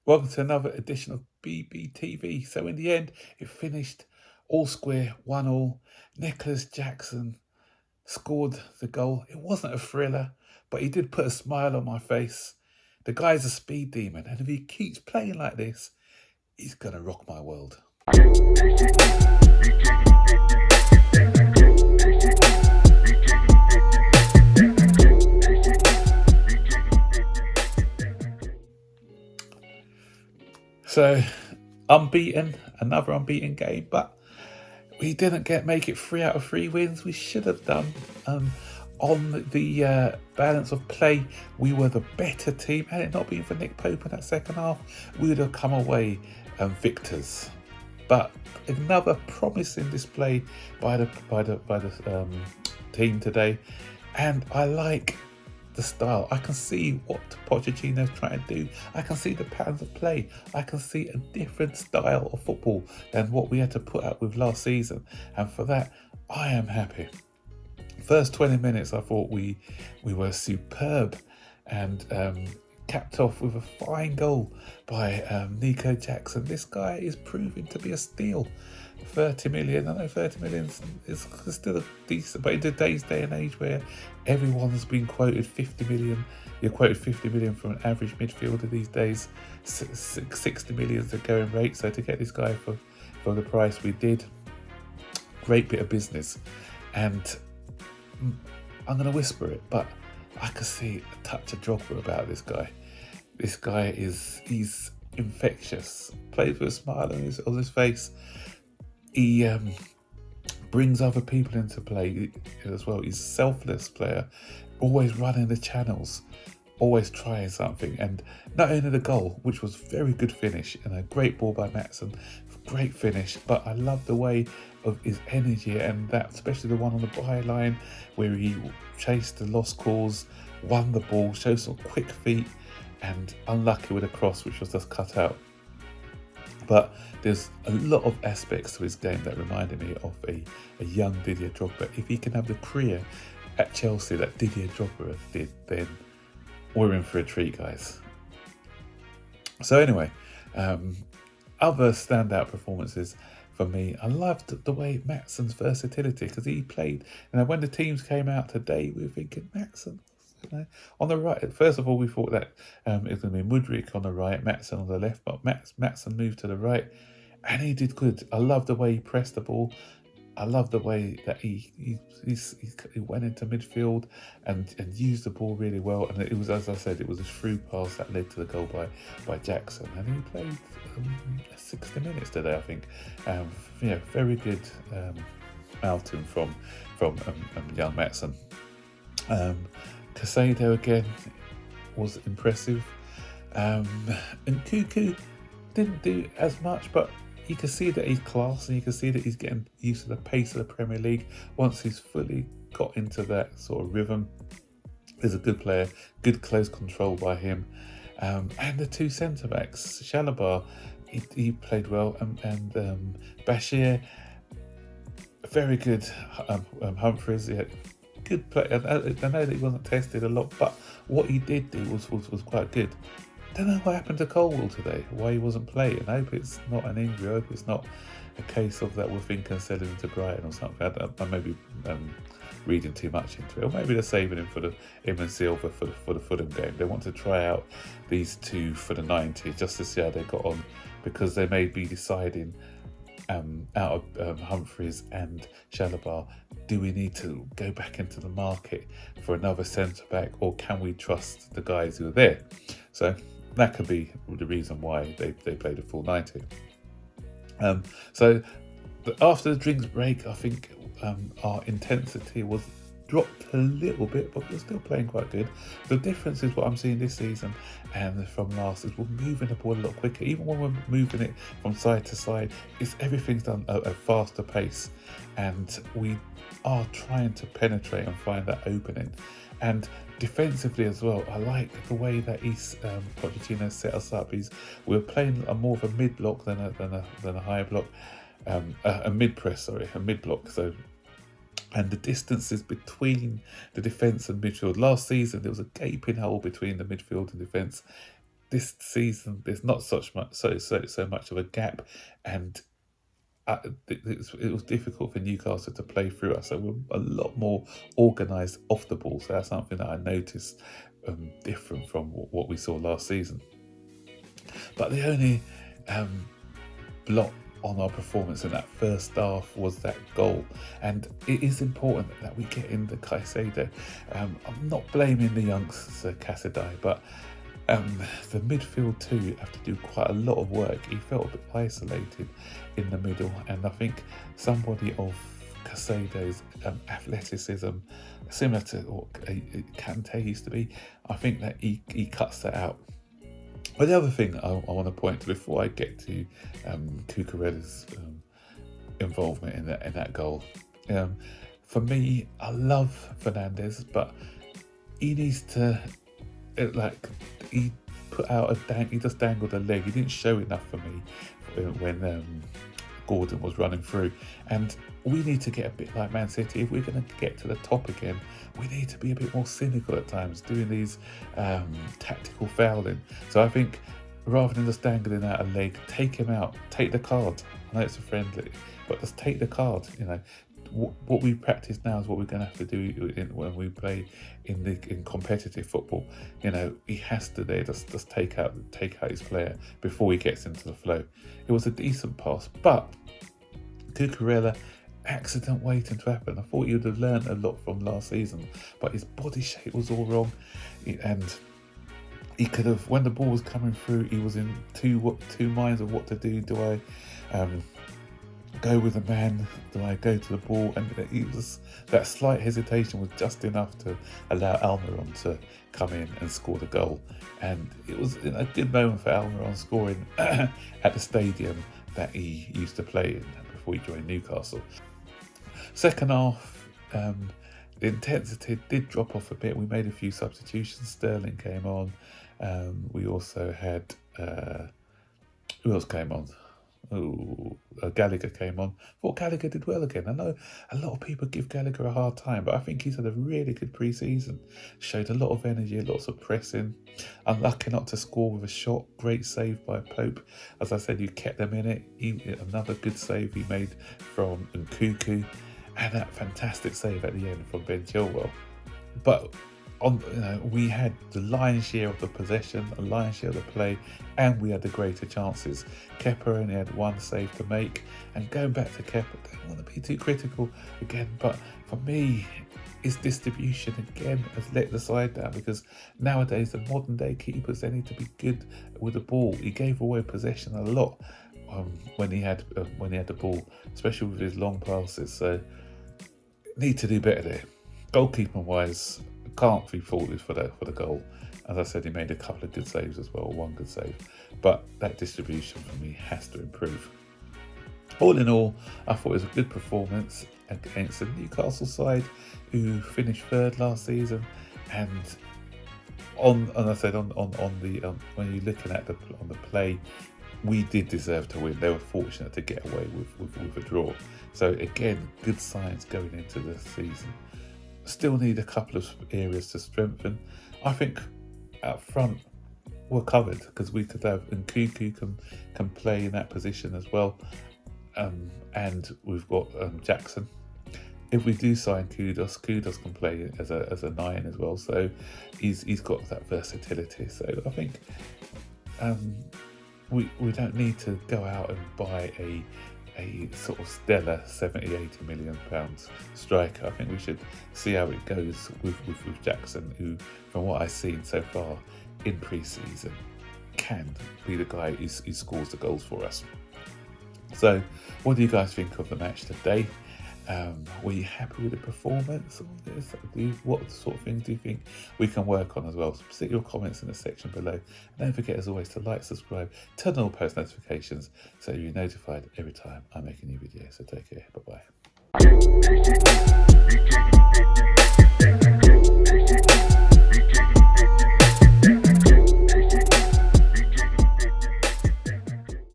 Welcome to another edition of BBTV. So in the end, it finished all square, 1-1. Nicholas Jackson scored the goal. It wasn't a thriller, but he did put a smile on my face. The guy's a speed demon, and if he keeps playing like this, he's gonna rock my world. So unbeaten, another unbeaten game, but we didn't make it 3 out of 3 wins. We should have done. On the balance of play, we were the better team. Had it not been for Nick Pope in that second half, we would have come away victors. But another promising display by the team today, and I like the style. I can see what Pochettino's trying to do. I can see the patterns of play. I can see a different style of football than what we had to put up with last season, and for that, I am happy. First 20 minutes, I thought we were superb, and capped off with a fine goal by Nico Jackson. This guy is proving to be a steal. 30 million, I know 30 million is still a decent, but in today's day and age where everyone's been quoted 50 million, you're quoted 50 million from an average midfielder these days. 60 million is the going rate, so to get this guy for the price we did, great bit of business. And I'm going to whisper it, but I can see a touch of Drogba about this guy. This guy he's infectious. Plays with a smile on his face. He brings other people into play as well. He's a selfless player, always running the channels, always trying something. And not only the goal, which was very good finish and a great ball by Matson, great finish, but I love the way of his energy, and that especially the one on the byline where he chased the lost cause, won the ball, showed some quick feet, and unlucky with a cross which was just cut out. But there's a lot of aspects to his game that reminded me of a young Didier Drogba. If he can have the career at Chelsea that Didier Drogba did, then we're in for a treat, guys. So anyway, other standout performances for me, I loved the way Matson's versatility, because he played, when the teams came out today, we were thinking Matson, on the right. First of all, we thought that it was going to be Mudryk on the right, Matson on the left, but Matson moved to the right, and he did good. I love the way he pressed the ball. I love the way that he went into midfield and used the ball really well. And it was, as I said, it was a through pass that led to the goal by Jackson. And he played 60 minutes today, I think. Very good outing from young Matson. Casado again was impressive. And Cuckoo didn't do as much, but you can see that he's class, and you can see that he's getting used to the pace of the Premier League once he's fully got into that sort of rhythm. He's a good player, good close control by him. And the two centre-backs, Chalobah, he played well, and Bashir, very good. Humphries, yeah, good play. I know that he wasn't tested a lot, but what he did do was quite good. Don't know what happened to Colwell today, why he wasn't playing. I hope it's not an injury. I hope it's not a case of that we're thinking selling him to Brighton or something. I may be reading too much into it, or maybe they're saving him for him and Silva for the Fulham game. They want to try out these two for the 90 just to see how they got on, because they may be deciding out of Humphries and Chalobah, do we need to go back into the market for another centre-back, or can we trust the guys who are there? So that could be the reason why they played a full 90. So after the drinks break, I think our intensity was dropped a little bit, but we're still playing quite good. The difference is what I'm seeing this season and from last is we're moving the ball a lot quicker. Even when we're moving it from side to side, everything's done at a faster pace, and we are trying to penetrate and find that opening. And defensively as well, I like the way that Pochettino set us up. We're playing more of a mid block than a high block, a mid press, a mid block. So, and the distances between the defence and midfield. Last season, there was a gaping hole between the midfield and defence. this season there's not so much of a gap, and it was difficult for Newcastle to play through us. So we're a lot more organised off the ball. So that's something that I noticed different from what we saw last season. But the only blot on our performance in that first half was that goal, and it is important that we get in the Caicedo. I'm not blaming the youngster Cassadai, but the midfield too have to do quite a lot of work. He felt a bit isolated in the middle, and I think somebody of Casado's athleticism, similar to what Kante used to be, I think that he cuts that out. But the other thing I want to point to before I get to Cucurella's involvement in that goal, for me, I love Fernandez, but he needs to he put out he just dangled a leg. He didn't show enough for me when Gordon was running through, and we need to get a bit like Man City. If we're going to get to the top again, we need to be a bit more cynical at times, doing these tactical fouling. So I think rather than just dangling out a leg, take him out, take the card. I know it's a friendly, but just take the card. You know, what we practice now is what we're going to have to do when we play in competitive football. You know, he has to just take out his player before he gets into the flow. It was a decent pass, but Cucurella, accident waiting to happen. I thought he would have learned a lot from last season, but his body shape was all wrong, and he could have, when the ball was coming through, he was in two minds of what to do. Do I go with the man? Do I go to the ball? And that slight hesitation was just enough to allow Almiron to come in and score the goal. And it was a good moment for Almiron, scoring at the stadium that he used to play in before he joined Newcastle. Second half, the intensity did drop off a bit. We made a few substitutions. Sterling came on. We also had who else came on? Gallagher came on. I thought Gallagher did well again. I know a lot of people give Gallagher a hard time, but I think he's had a really good pre-season. Showed a lot of energy, lots of pressing. Unlucky not to score with a shot. Great save by Pope. As I said, you kept them in it. Another good save he made from Nkuku, and that fantastic save at the end from Ben Chilwell. But we had the lion's share of the possession, a lion's share of the play, and we had the greater chances. Kepa only had one save to make, and going back to Kepa, I don't want to be too critical again, but for me, his distribution again has let the side down, because nowadays the modern day keepers, they need to be good with the ball. He gave away possession a lot when he had the ball, especially with his long passes. So need to do better there. Goalkeeping wise, can't be faulted for the goal. As I said, he made a couple of good saves as well, one good save. But that distribution for me has to improve. All in all, I thought it was a good performance against the Newcastle side, who finished third last season. And when you're looking at on the play, we did deserve to win. They were fortunate to get away with a draw. So again, good signs going into the season. Still need a couple of areas to strengthen. I think up front we're covered, because we could have Nkuku can play in that position as well, and we've got Jackson. If we do sign Kudos can play as a 9 as well. So he's got that versatility. So I think we don't need to go out and buy a sort of stellar 70-80 million pounds striker. I think we should see how it goes with Jackson, who, from what I've seen so far in pre-season, can be the guy who scores the goals for us. So what do you guys think of the match today? Were you happy with the performance? What sort of things do you think we can work on as well? So stick your comments in the section below. And don't forget, as always, to like, subscribe, turn on all post notifications so you're notified every time I make a new video. So take care. Bye-bye.